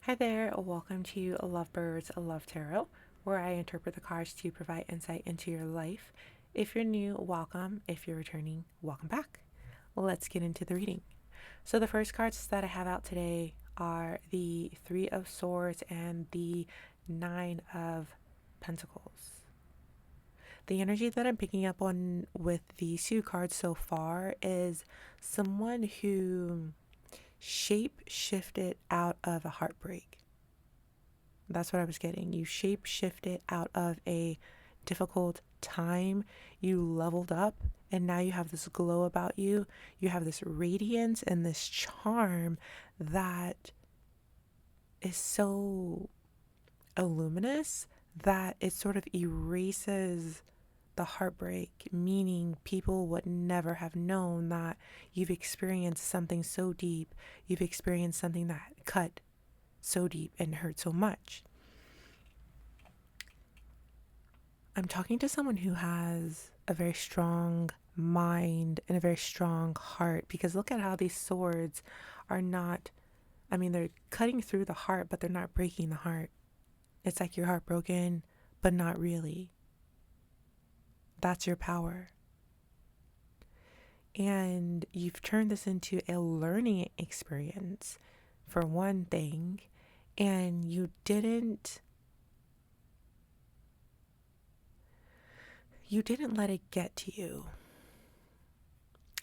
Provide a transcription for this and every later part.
Hi there, welcome to Lovebirds Love Tarot, where I interpret the cards to provide insight into your life. If you're new, welcome. If you're returning, welcome back. Let's get into the reading. So, the first cards that I have out today are the Three of Swords and the Nine of Pentacles. The energy that I'm picking up on with these two cards so far is someone who shape shifted out of a heartbreak. That's what I was getting. You shape shifted out of a difficult time. You leveled up and now you have this glow about you. You have this radiance and this charm that is so illuminous that it sort of erases the heartbreak, meaning people would never have known that you've experienced something so deep. You've experienced something that cut so deep and hurt so much. I'm talking to someone who has a very strong mind and a very strong heart, because look at how these swords are not, they're cutting through the heart, but they're not breaking the heart. It's like your heart broken, but not really. That's your power. And you've turned this into a learning experience, for one thing, and you didn't let it get to you.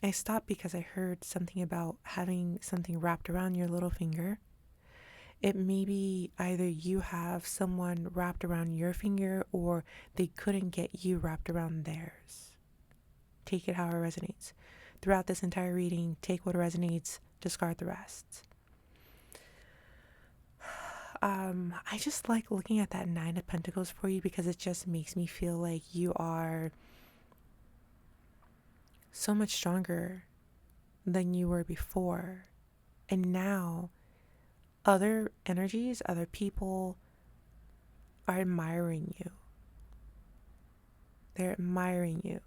I stopped because I heard something about having something wrapped around your little finger. It may be either you have someone wrapped around your finger or they couldn't get you wrapped around theirs. Take it how it resonates. Throughout this entire reading, take what resonates, discard the rest. I just like looking at that Nine of Pentacles for you because it just makes me feel like you are so much stronger than you were before. And now other energies, other people are admiring you. They're admiring you.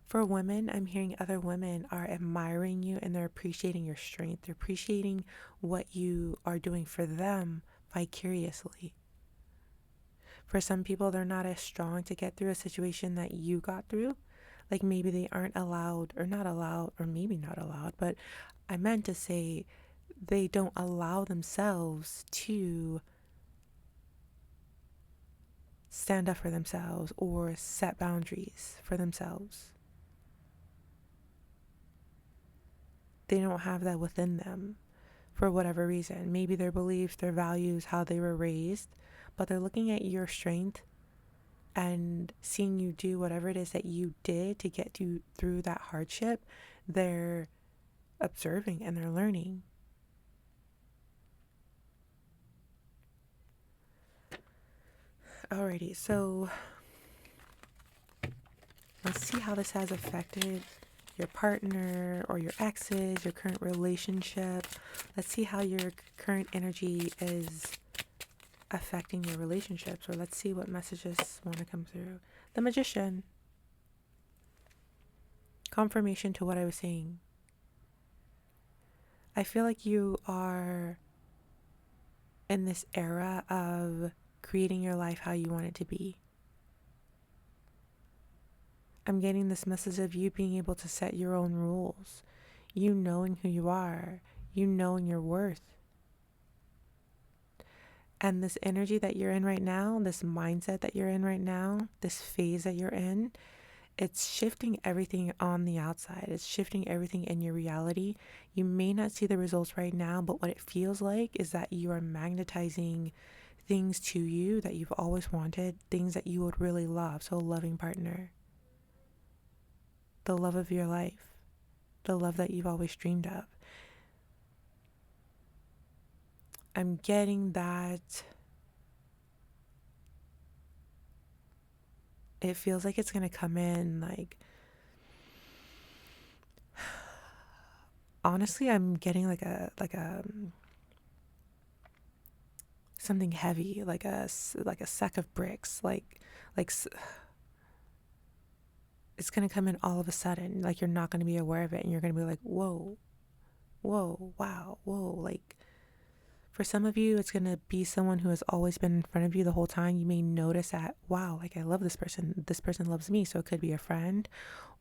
For women, I'm hearing other women are admiring you and they're appreciating your strength. They're appreciating what you are doing for them vicariously. For some people, they're not as strong to get through a situation that you got through. Like maybe they aren't allowed or not allowed, or maybe not allowed, but I meant to say they don't allow themselves to stand up for themselves or set boundaries for themselves. They don't have that within them for whatever reason. Maybe their beliefs, their values, how they were raised, but they're looking at your strength and seeing you do whatever it is that you did to get you through that hardship. They're observing and they're learning. Alrighty, so let's see how this has affected your partner or your exes, your current relationship. Let's see how your current energy is affecting your relationships, or let's see what messages want to come through. The Magician. Confirmation to what I was saying. I feel like you are in this era of creating your life how you want it to be. I'm getting this message of you being able to set your own rules, you knowing who you are, you knowing your worth. And this energy that you're in right now, this mindset that you're in right now, this phase that you're in, it's shifting everything on the outside. It's shifting everything in your reality. You may not see the results right now, but what it feels like is that you are magnetizing things to you that you've always wanted, things that you would really love. So a loving partner, the love of your life, the love that you've always dreamed of. I'm getting that it feels like it's going to come in like, honestly, I'm getting like a something heavy, like a sack of bricks, like it's going to come in all of a sudden, like you're not going to be aware of it and you're going to be like, whoa, whoa, wow, whoa. Like, for some of you, it's going to be someone who has always been in front of you the whole time. You may notice that, wow, like I love this person. This person loves me. So it could be a friend,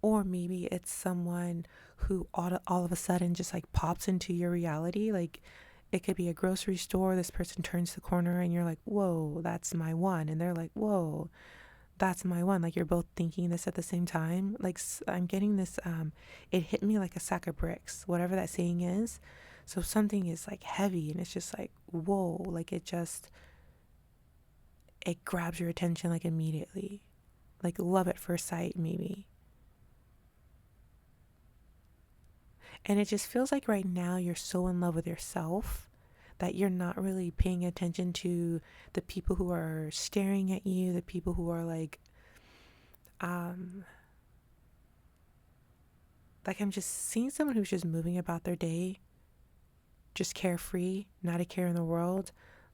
or maybe it's someone who all of a sudden just like pops into your reality. Like it could be a grocery store. This person turns the corner and you're like, whoa, that's my one. And they're like, whoa, that's my one. Like you're both thinking this at the same time. Like I'm getting this, it hit me like a sack of bricks, whatever that saying is. So something is like heavy and it's just like, whoa, like it grabs your attention like immediately. Like love at first sight, maybe. And it just feels like right now you're so in love with yourself that you're not really paying attention to the people who are staring at you, the people who are um, like I'm just seeing someone who's just moving about their day, just carefree, not a care in the world.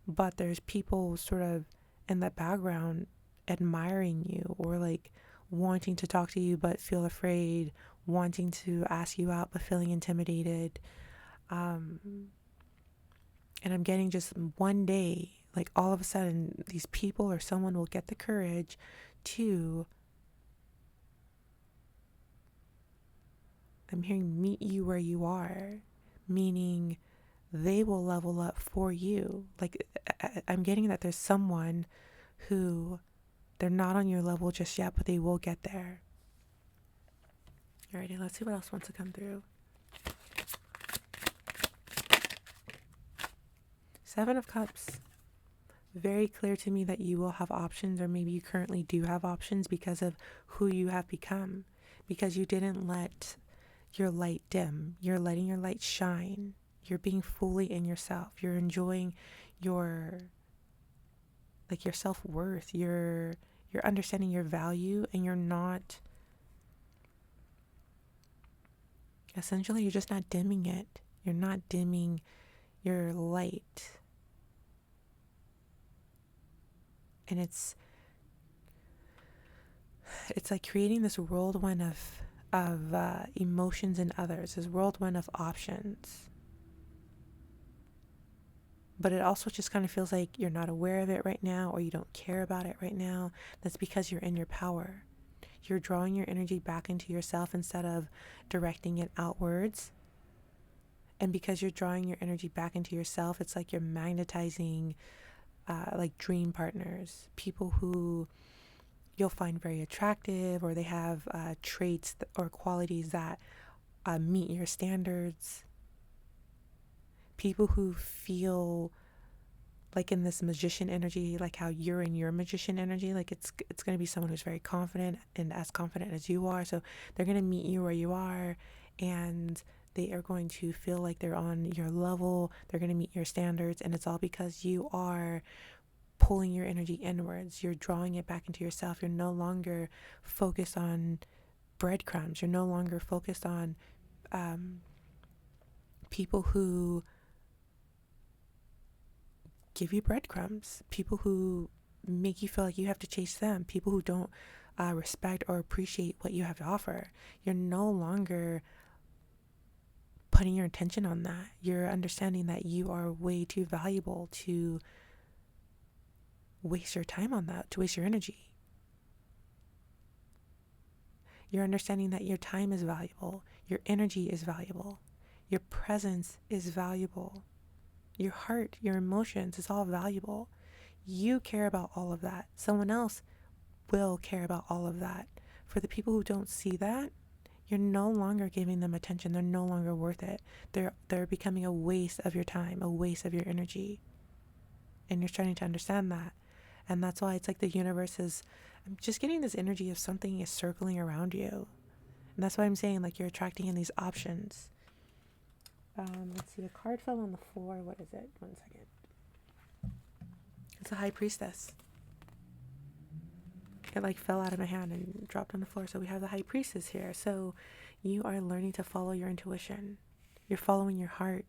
But there's people sort of in the background admiring you or like wanting to talk to you but feel afraid, wanting to ask you out but feeling intimidated. Um, and I'm getting just one day, like all of a sudden, these people or someone will get the courage to, I'm hearing meet you where you are, meaning they will level up for you. Like I'm getting that there's someone who they're not on your level just yet, but they will get there. Alrighty, let's see what else wants to come through. Seven of Cups. Very clear to me that you will have options, or maybe you currently do have options because of who you have become, because you didn't let your light dim. You're letting your light shine. You're being fully in yourself. You're enjoying your your self-worth. You're understanding your value, and you're not, essentially you're just not dimming it. You're not dimming your light. And it's like creating this whirlwind of emotions in others, this whirlwind of options. But it also just kind of feels like you're not aware of it right now, or you don't care about it right now. That's because you're in your power. You're drawing your energy back into yourself instead of directing it outwards. And because you're drawing your energy back into yourself, it's like you're magnetizing like dream partners, people who you'll find very attractive, or they have traits or qualities that meet your standards. People who feel like in this magician energy, like how you're in your magician energy, like it's going to be someone who's very confident and as confident as you are. So they're going to meet you where you are, and they are going to feel like they're on your level. They're going to meet your standards, and it's all because you are pulling your energy inwards. You're drawing it back into yourself. You're no longer focused on breadcrumbs. You're no longer focused on people who give you breadcrumbs, people who make you feel like you have to chase them, people who don't respect or appreciate what you have to offer. You're no longer putting your attention on that. You're understanding that you are way too valuable to waste your time on that, to waste your energy. You're understanding that your time is valuable, your energy is valuable, your presence is valuable, your heart, your emotions is all valuable. You care about all of that. Someone else will care about all of that. For the people who don't see that, you're no longer giving them attention. They're no longer worth it. They're becoming a waste of your time, a waste of your energy. And you're starting to understand that. And that's why it's like the universe is, I'm just getting this energy of something is circling around you. And that's why I'm saying like you're attracting in these options. Let's see, a card fell on the floor. What is it? 1 second. It's a High Priestess. It like fell out of my hand and dropped on the floor. So we have the High Priestess here. So you are learning to follow your intuition. You're following your heart.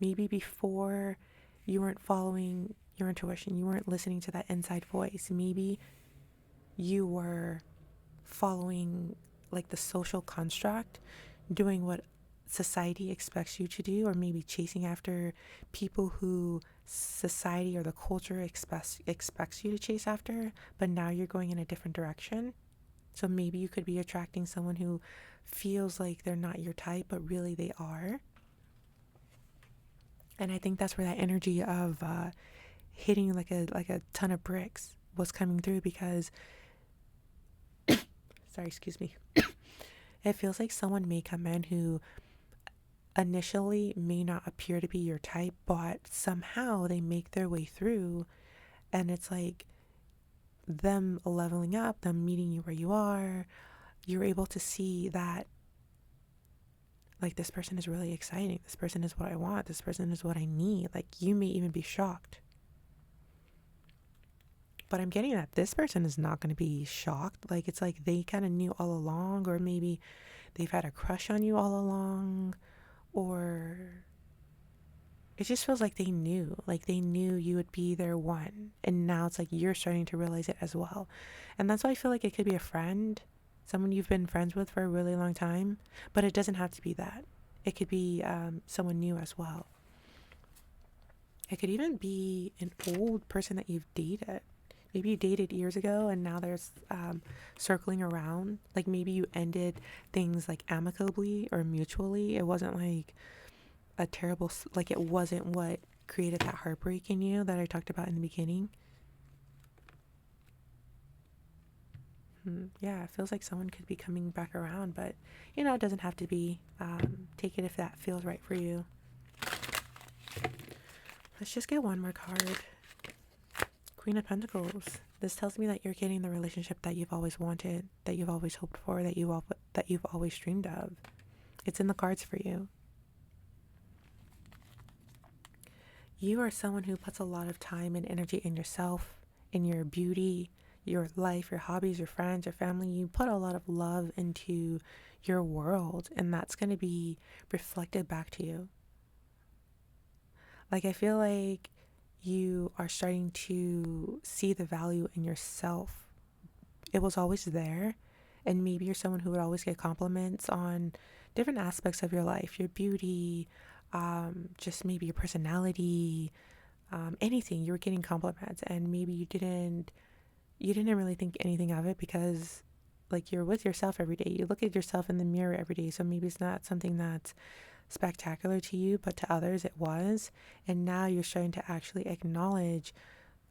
Maybe before you weren't following your intuition. You weren't listening to that inside voice. Maybe you were following like the social construct, doing what society expects you to do, or maybe chasing after people who society or the culture expects you to chase after, but now you're going in a different direction. So maybe you could be attracting someone who feels like they're not your type, but really they are. And I think that's where that energy of hitting like a ton of bricks was coming through, because sorry, excuse me. It feels like someone may come in who initially may not appear to be your type, but somehow they make their way through, and it's like them leveling up, them meeting you where you are. You're able to see that, like, this person is really exciting. This person is what I want. This person is what I need. Like, you may even be shocked. But I'm getting that this person is not going to be shocked. Like, it's like they kind of knew all along, or maybe they've had a crush on you all along, or it just feels like they knew. Like, they knew you would be their one. And now it's like you're starting to realize it as well. And that's why I feel like it could be a friend, someone you've been friends with for a really long time, but it doesn't have to be that. It could be someone new as well. It could even be an old person that you've dated. Maybe you dated years ago and now there's circling around. Like, maybe you ended things like amicably or mutually. It wasn't like a terrible, like, it wasn't what created that heartbreak in you that I talked about in the beginning. Yeah, it feels like someone could be coming back around, but it doesn't have to be. Take it if that feels right for you. Let's just get one more card. Queen of Pentacles. This tells me that you're getting the relationship that you've always wanted, that you've always hoped for, that you've always dreamed of. It's in the cards for you. You are someone who puts a lot of time and energy in yourself, in your beauty, your life, your hobbies, your friends, your family. You put a lot of love into your world, and that's going to be reflected back to you. Like, I feel like you are starting to see the value in yourself. It was always there, and maybe you're someone who would always get compliments on different aspects of your life, your beauty, just maybe your personality, anything. You were getting compliments, and maybe you didn't really think anything of it, because, like, you're with yourself every day. You look at yourself in the mirror every day, so maybe it's not something that's spectacular to you, but to others it was. And now you're starting to actually acknowledge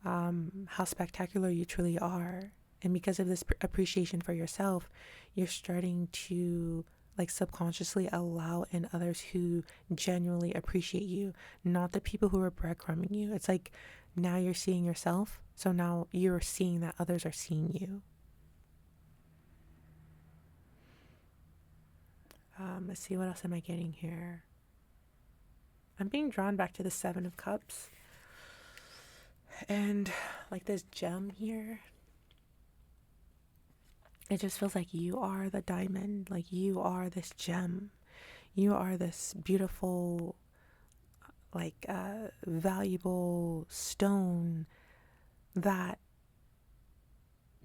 how spectacular you truly are. And because of this appreciation for yourself, you're starting to, like, subconsciously allow in others who genuinely appreciate you, not the people who are breadcrumbing you. It's like now you're seeing yourself, so now you're seeing that others are seeing you. Let's see, what else am I getting here? I'm being drawn back to the Seven of Cups. And, like, this gem here, it just feels like you are the diamond. Like, you are this gem. You are this beautiful, like, valuable stone that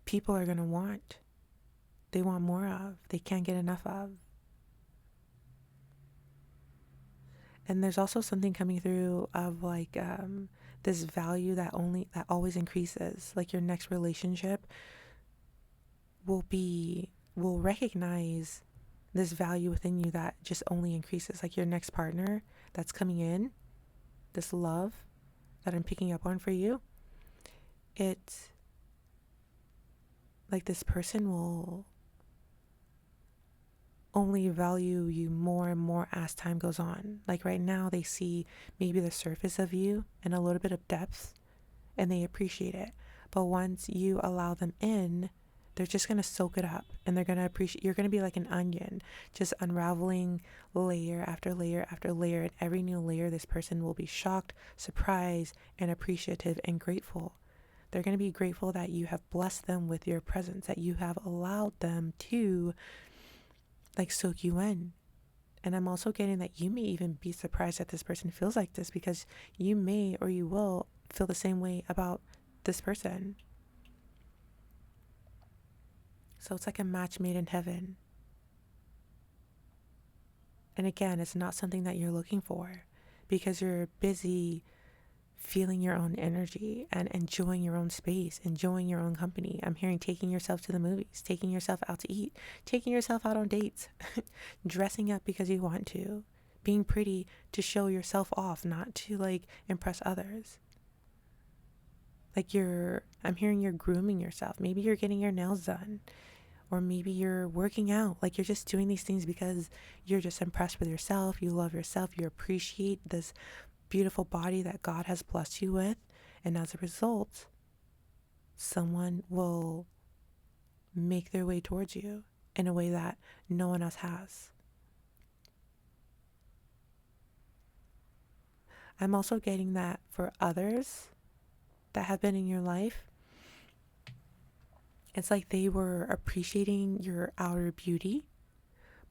people are going to want. They want more of. They can't get enough of. And there's also something coming through of, like, this value that always increases. Like, your next relationship will recognize this value within you that just only increases. Like, your next partner that's coming in, this love that I'm picking up on for you, it's like this person will only value you more and more as time goes on. Like, right now they see maybe the surface of you and a little bit of depth, and they appreciate it. But once you allow them in, they're just going to soak it up, and they're going to appreciate. You're going to be like an onion, just unraveling layer after layer after layer. And every new layer, this person will be shocked, surprised, and appreciative and grateful. They're going to be grateful that you have blessed them with your presence, that you have allowed them to, like, soak you in. And I'm also getting that you may even be surprised that this person feels like this, because you may, or you will, feel the same way about this person. So it's like a match made in heaven. And again, it's not something that you're looking for because you're busy feeling your own energy and enjoying your own space, enjoying your own company. I'm hearing taking yourself to the movies, taking yourself out to eat, taking yourself out on dates, dressing up because you want to, being pretty to show yourself off, not to like impress others. Like I'm hearing you're grooming yourself. Maybe you're getting your nails done, or maybe you're working out. Like you're just doing these things because you're just impressed with yourself. You love yourself. You appreciate this beautiful body that God has blessed you with. And as a result, someone will make their way towards you in a way that no one else has. I'm also getting that for others that have been in your life, it's like they were appreciating your outer beauty,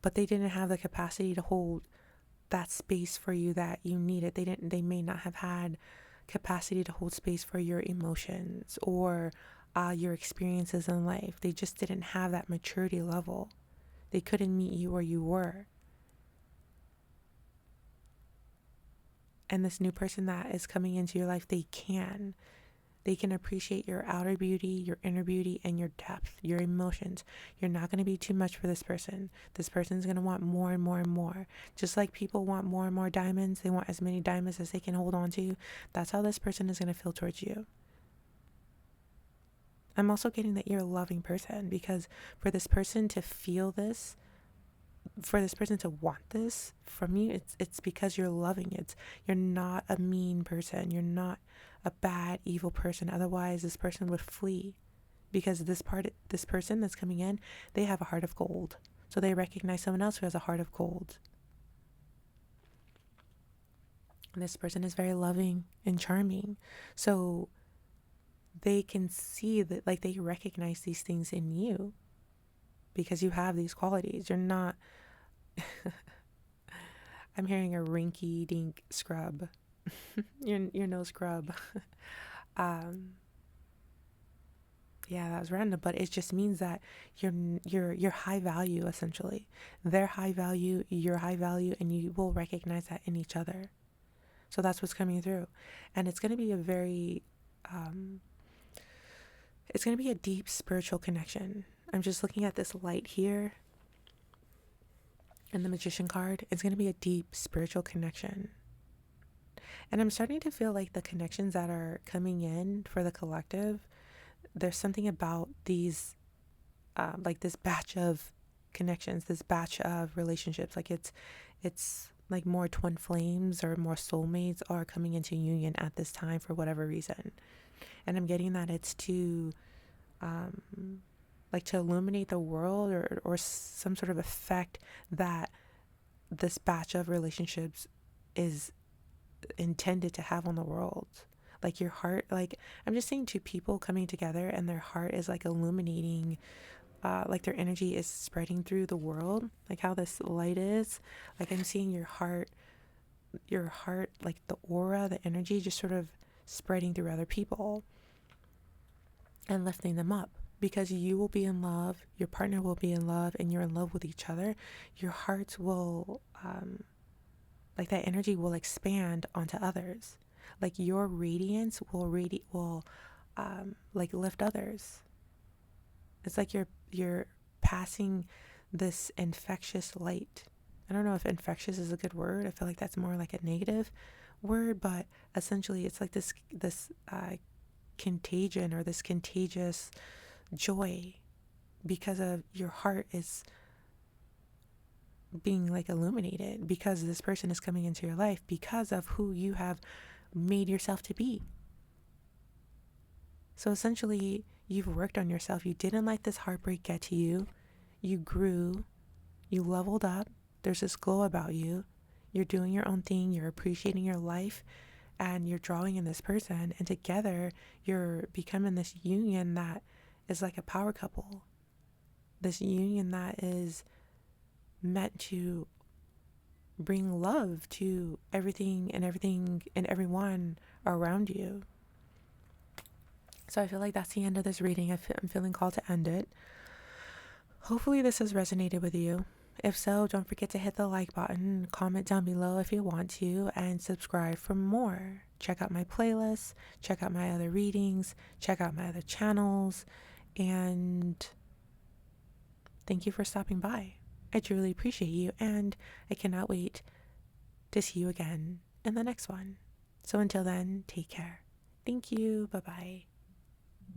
but they didn't have the capacity to hold that space for you that you needed. They may not have had capacity to hold space for your emotions or your experiences in life. They just didn't have that maturity level. They couldn't meet you where you were. And this new person that is coming into your life, they can appreciate your outer beauty, your inner beauty, and your depth, your emotions. You're not going to be too much for this person. This person's going to want more and more and more. Just like people want more and more diamonds, they want as many diamonds as they can hold on to. That's how this person is going to feel towards you. I'm also getting that you're a loving person, because for this person to feel this, for this person to want this from you, it's because you're loving. You're not a mean person. You're not a bad, evil person. Otherwise, this person would flee, because this person that's coming in, they have a heart of gold. So they recognize someone else who has a heart of gold. And this person is very loving and charming. So they can see that, like, they recognize these things in you because you have these qualities. You're not I'm hearing a rinky dink scrub. You're no scrub. Yeah, that was random, but it just means that you're high value, essentially. They're high value, you're high value, and you will recognize that in each other. So that's what's coming through. And it's going to be it's going to be a deep spiritual connection. I'm just looking at this light here and the Magician card. It's going to be a deep spiritual connection. And I'm starting to feel like the connections that are coming in for the collective, there's something about these, like this batch of connections, this batch of relationships. Like it's like more twin flames or more soulmates are coming into union at this time for whatever reason. And I'm getting that it's to, like to illuminate the world, or some sort of effect that this batch of relationships is intended to have on the world. Like your heart, like I'm just seeing two people coming together and their heart is like illuminating, like their energy is spreading through the world, like how this light is. Like I'm seeing your heart, like the aura, the energy just sort of spreading through other people and lifting them up, because you will be in love, your partner will be in love, and you're in love with each other. Your hearts will, like that energy will expand onto others. Like your radiance will like lift others. It's like you're passing this infectious light. I don't know if infectious is a good word. I feel like that's more like a negative word, but essentially it's like this contagion, or this contagious joy, because of your heart is being like illuminated, because this person is coming into your life because of who you have made yourself to be. So essentially you've worked on yourself. You didn't let this heartbreak get to you. You grew, you leveled up. There's this glow about you. You're doing your own thing. You're appreciating your life, and you're drawing in this person, and together you're becoming this union that is like a power couple. This union that is meant to bring love to everything and everyone around you. So I feel like that's the end of this reading. I'm feeling called to end it. Hopefully this has resonated with you. If so, don't forget to hit the like button, comment down below if you want to, and subscribe for more. Check out my playlists, check out my other readings, check out my other channels, and thank you for stopping by. I truly appreciate you, and I cannot wait to see you again in the next one. So until then, take care. Thank you. Bye bye.